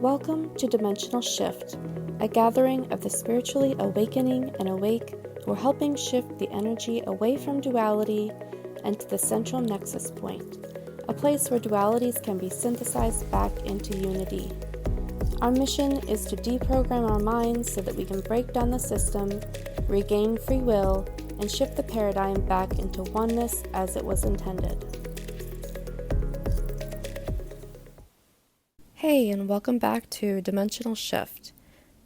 Welcome to Dimensional Shift, a gathering of the spiritually awakening and awake who are helping shift the energy away from duality and to the central nexus point, a place where dualities can be synthesized back into unity. Our mission is to deprogram our minds so that we can break down the system, regain free will, and shift the paradigm back into oneness as it was intended. Hey, and welcome back to Dimensional Shift.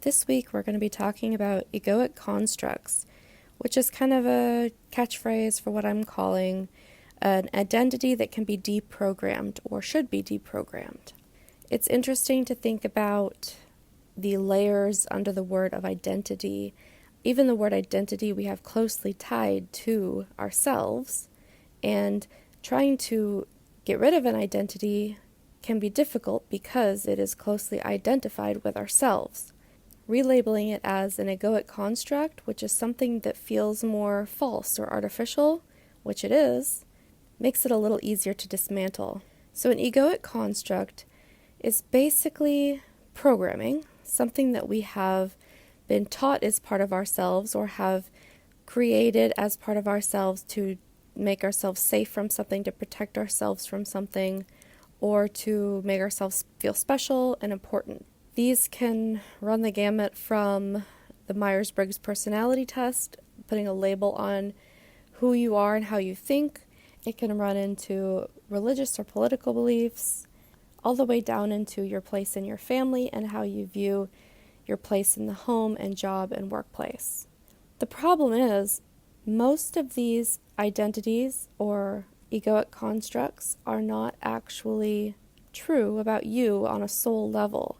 This week we're going to be talking about egoic constructs, which is kind of a catchphrase for what I'm calling an identity that can be deprogrammed or should be deprogrammed. It's interesting to think about the layers under the word of identity. Even the word identity we have closely tied to ourselves, and trying to get rid of an identity can be difficult because it is closely identified with ourselves. Relabeling it as an egoic construct, which is something that feels more false or artificial, which it is, makes it a little easier to dismantle. So an egoic construct is basically programming, something that we have been taught is part of ourselves or have created as part of ourselves to make ourselves safe from something, to protect ourselves from something, or to make ourselves feel special and important. These can run the gamut from the Myers-Briggs personality test, putting a label on who you are and how you think. It can run into religious or political beliefs, all the way down into your place in your family and how you view your place in the home and job and workplace. The problem is, most of these identities or egoic constructs are not actually true about you on a soul level.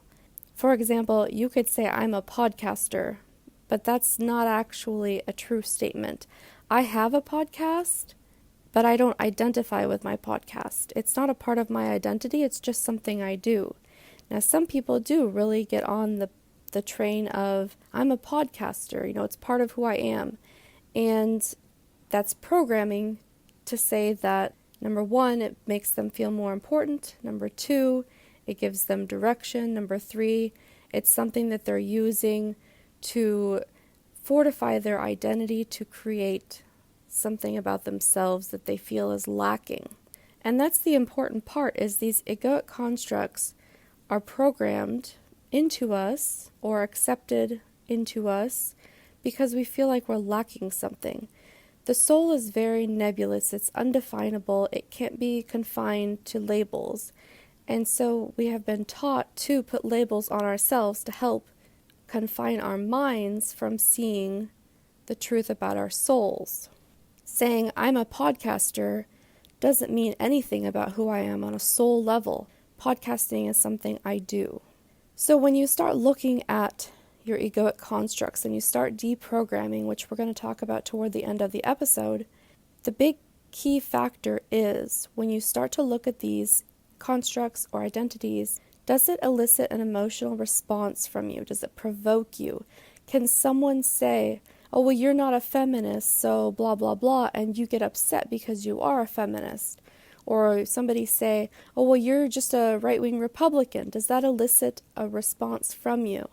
For example, you could say, I'm a podcaster, but that's not actually a true statement. I have a podcast, but I don't identify with my podcast. It's not a part of my identity, it's just something I do. Now, some people do really get on the train of, I'm a podcaster, it's part of who I am. And that's programming to say that, number one, it makes them feel more important. Number two, it gives them direction. Number three, it's something that they're using to fortify their identity, to create something about themselves that they feel is lacking. And that's the important part, is these egoic constructs are programmed into us or accepted into us because we feel like we're lacking something. The soul is very nebulous, it's undefinable, it can't be confined to labels. And so we have been taught to put labels on ourselves to help confine our minds from seeing the truth about our souls. Saying I'm a podcaster doesn't mean anything about who I am on a soul level. Podcasting is something I do. So when you start looking at your egoic constructs and you start deprogramming, which we're going to talk about toward the end of the episode, the big key factor is when you start to look at these constructs or identities, does it elicit an emotional response from you? Does it provoke you? Can someone say, oh, well, you're not a feminist, so blah, blah, blah, and you get upset because you are a feminist? Or somebody say, oh, well, you're just a right-wing Republican. Does that elicit a response from you?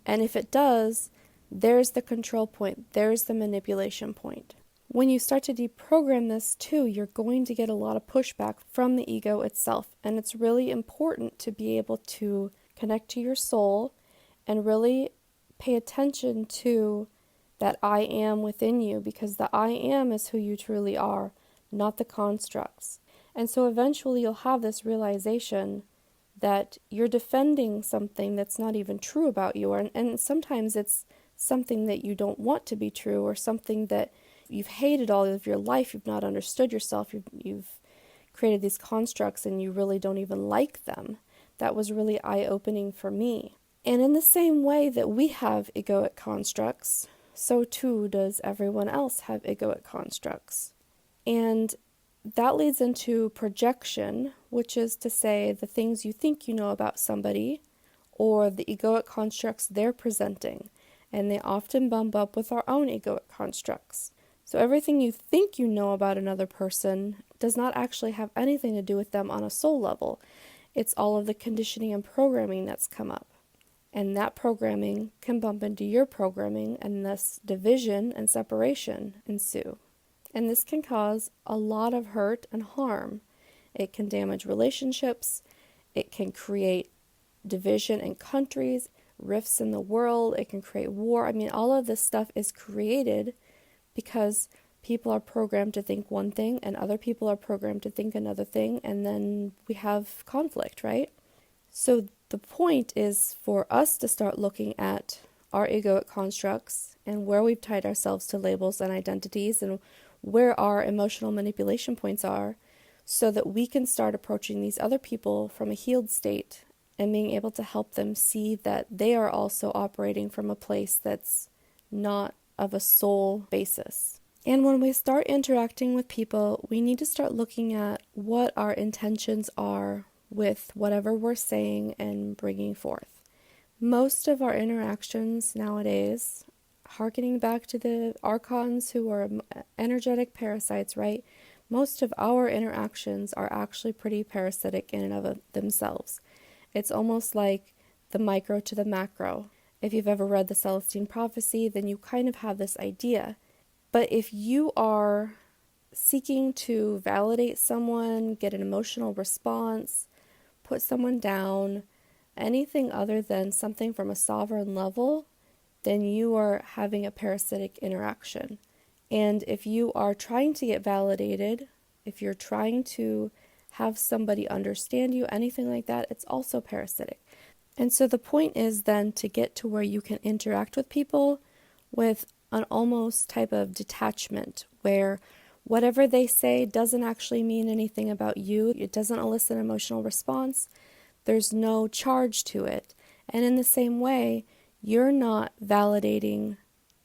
And if it does, there's the control point, there's the manipulation point. When you start to deprogram this too, you're going to get a lot of pushback from the ego itself. And it's really important to be able to connect to your soul and really pay attention to that I am within you, because the I am is who you truly are, not the constructs. And so eventually you'll have this realization that you're defending something that's not even true about you, and sometimes it's something that you don't want to be true, or something that you've hated all of your life, you've not understood yourself, you've created these constructs and you really don't even like them. That was really eye-opening for me. And in the same way that we have egoic constructs, so too does everyone else have egoic constructs. And that leads into projection, which is to say the things you think you know about somebody or the egoic constructs they're presenting. And they often bump up with our own egoic constructs. So everything you think you know about another person does not actually have anything to do with them on a soul level. It's all of the conditioning and programming that's come up. And that programming can bump into your programming, and thus division and separation ensue. And this can cause a lot of hurt and harm. It can damage relationships. It can create division in countries, rifts in the world. It can create war. I mean, all of this stuff is created because people are programmed to think one thing and other people are programmed to think another thing, and then we have conflict, right? So the point is for us to start looking at our egoic constructs and where we've tied ourselves to labels and identities and where our emotional manipulation points are, so that we can start approaching these other people from a healed state and being able to help them see that they are also operating from a place that's not of a soul basis. And when we start interacting with people, we need to start looking at what our intentions are with whatever we're saying and bringing forth. Most of our interactions nowadays, harkening back to the archons who are energetic parasites, right? Most of our interactions are actually pretty parasitic in and of themselves. It's almost like the micro to the macro. If you've ever read the Celestine Prophecy, then you kind of have this idea. But if you are seeking to validate someone, get an emotional response, put someone down, anything other than something from a sovereign level, then you are having a parasitic interaction. And if you are trying to get validated, if you're trying to have somebody understand you, anything like that, it's also parasitic. And so the point is then to get to where you can interact with people with an almost type of detachment, where whatever they say doesn't actually mean anything about you. It doesn't elicit an emotional response. There's no charge to it. And in the same way, you're not validating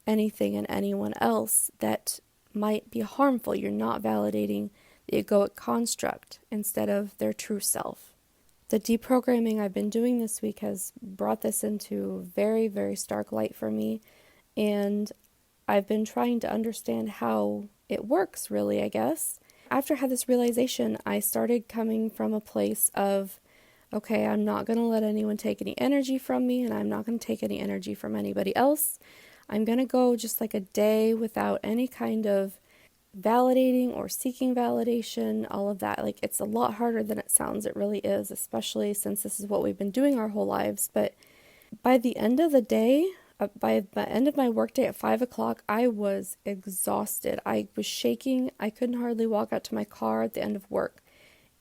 anything in anyone else that might be harmful. You're not validating the egoic construct instead of their true self. The deprogramming I've been doing this week has brought this into very, very stark light for me, and I've been trying to understand how it works, really, I guess. After I had this realization, I started coming from a place of, okay, I'm not going to let anyone take any energy from me, and I'm not going to take any energy from anybody else. I'm going to go just like a day without any kind of validating or seeking validation, all of that. Like, it's a lot harder than it sounds. It really is, especially since this is what we've been doing our whole lives. But by the end of the day, by the end of my workday at 5 o'clock, I was exhausted. I was shaking. I couldn't hardly walk out to my car at the end of work.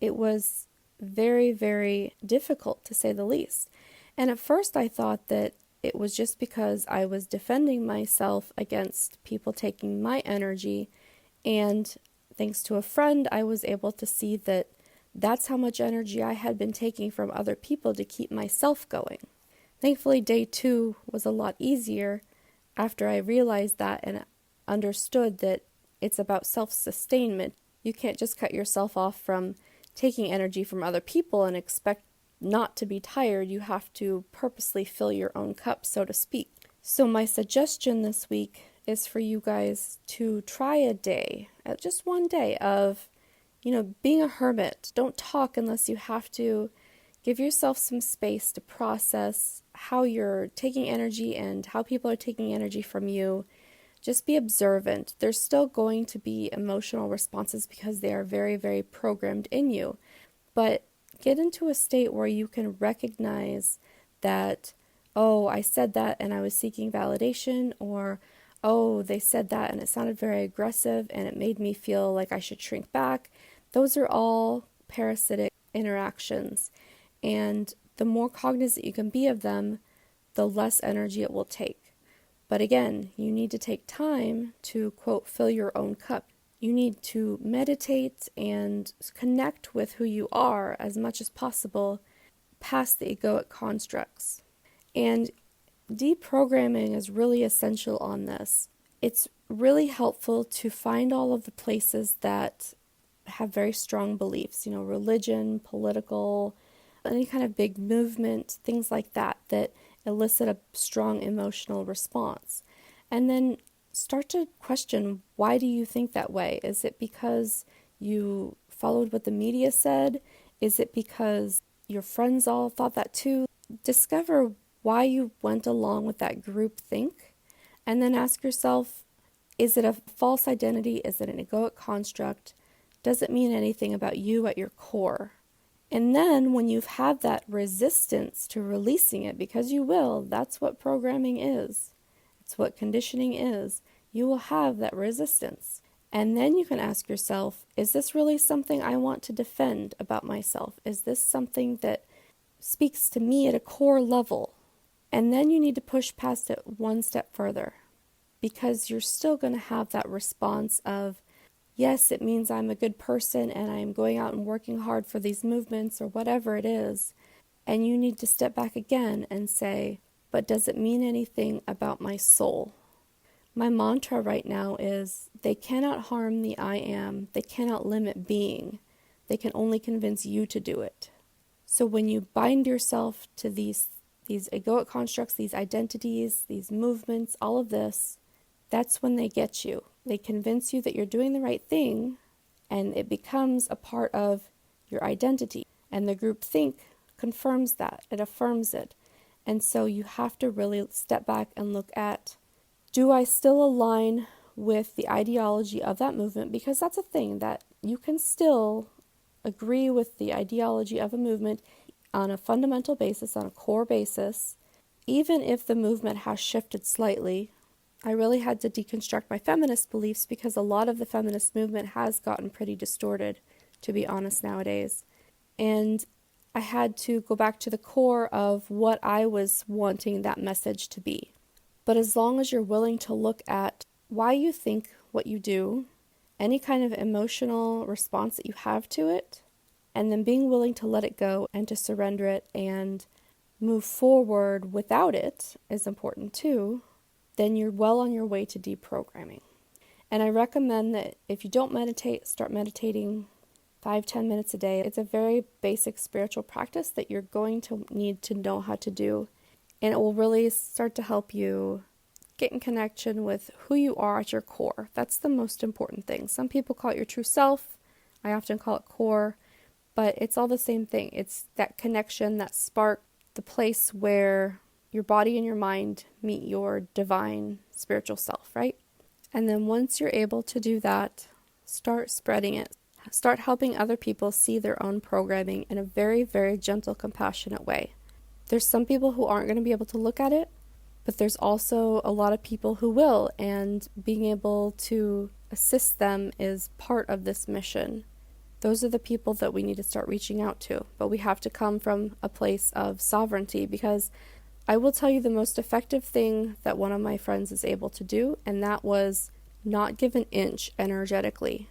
It was very, very difficult, to say the least. And at first I thought that it was just because I was defending myself against people taking my energy. And thanks to a friend, I was able to see that that's how much energy I had been taking from other people to keep myself going. Thankfully, day 2 was a lot easier after I realized that and understood that it's about self-sustainment. You can't just cut yourself off from taking energy from other people and expect not to be tired. You have to purposely fill your own cup, so to speak. So my suggestion this week is for you guys to try a day, just one day of, being a hermit. Don't talk unless you have to. Give yourself some space to process how you're taking energy and how people are taking energy from you. Just be observant. There's still going to be emotional responses because they are very, very programmed in you. But get into a state where you can recognize that, oh, I said that and I was seeking validation, or, oh, they said that and it sounded very aggressive and it made me feel like I should shrink back. Those are all parasitic interactions. And the more cognizant you can be of them, the less energy it will take. But again, you need to take time to, quote, fill your own cup. You need to meditate and connect with who you are as much as possible past the egoic constructs. And deprogramming is really essential on this. It's really helpful to find all of the places that have very strong beliefs, religion, political, any kind of big movement, things like that elicit a strong emotional response. And then start to question, why do you think that way? Is it because you followed what the media said? Is it because your friends all thought that too. Discover why you went along with that group think, and then ask yourself, is it a false identity? Is it an egoic construct? Does it mean anything about you at your core? And then when you've had that resistance to releasing it, because you will, that's what programming is. It's what conditioning is. You will have that resistance. And then you can ask yourself, is this really something I want to defend about myself? Is this something that speaks to me at a core level? And then you need to push past it one step further, because you're still going to have that response of, yes, it means I'm a good person and I'm going out and working hard for these movements or whatever it is. And you need to step back again and say, but does it mean anything about my soul? My mantra right now is, they cannot harm the I am. They cannot limit being. They can only convince you to do it. So when you bind yourself to these egoic constructs, these identities, these movements, all of this, that's when they get you. They convince you that you're doing the right thing, and it becomes a part of your identity. And the group think confirms that. It affirms it. And so you have to really step back and look at, do I still align with the ideology of that movement? Because that's a thing, that you can still agree with the ideology of a movement on a fundamental basis, on a core basis, even if the movement has shifted slightly. I really had to deconstruct my feminist beliefs because a lot of the feminist movement has gotten pretty distorted, to be honest, nowadays. And I had to go back to the core of what I was wanting that message to be. But as long as you're willing to look at why you think what you do, any kind of emotional response that you have to it, and then being willing to let it go and to surrender it and move forward without it is important too, then you're well on your way to deprogramming. And I recommend that if you don't meditate, start meditating 5-10 minutes a day. It's a very basic spiritual practice that you're going to need to know how to do. And it will really start to help you get in connection with who you are at your core. That's the most important thing. Some people call it your true self. I often call it core. But it's all the same thing. It's that connection, that spark, the place where your body and your mind meet your divine spiritual self, right? And then once you're able to do that, start spreading it. Start helping other people see their own programming in a very, very gentle, compassionate way. There's some people who aren't going to be able to look at it, but there's also a lot of people who will, and being able to assist them is part of this mission. Those are the people that we need to start reaching out to, but we have to come from a place of sovereignty, because I will tell you the most effective thing that one of my friends is able to do, and that was not give an inch energetically.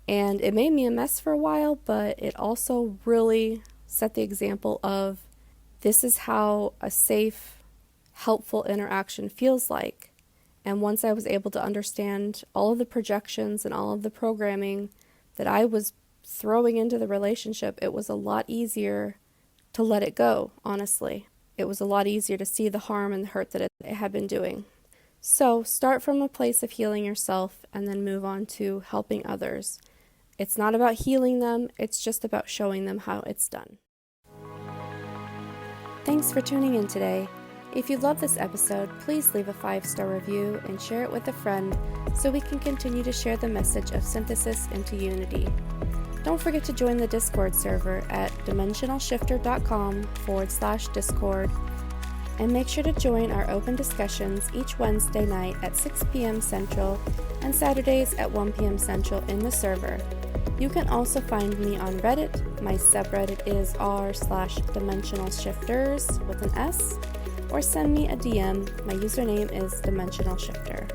And it made me a mess for a while, but it also really set the example of, this is how a safe, helpful interaction feels like. And once I was able to understand all of the projections and all of the programming that I was throwing into the relationship, it was a lot easier to let it go, honestly. It was a lot easier to see the harm and the hurt that it had been doing. So start from a place of healing yourself and then move on to helping others. It's not about healing them, it's just about showing them how it's done. Thanks for tuning in today. If you love this episode, please leave a 5-star review and share it with a friend so we can continue to share the message of synthesis into unity. Don't forget to join the Discord server at dimensionalshifter.com/Discord, and make sure to join our open discussions each Wednesday night at 6 p.m. Central and Saturdays at 1 p.m. Central in the server. You can also find me on Reddit. My subreddit is r/dimensionalshifters with an S, or send me a DM. My username is dimensionalshifter.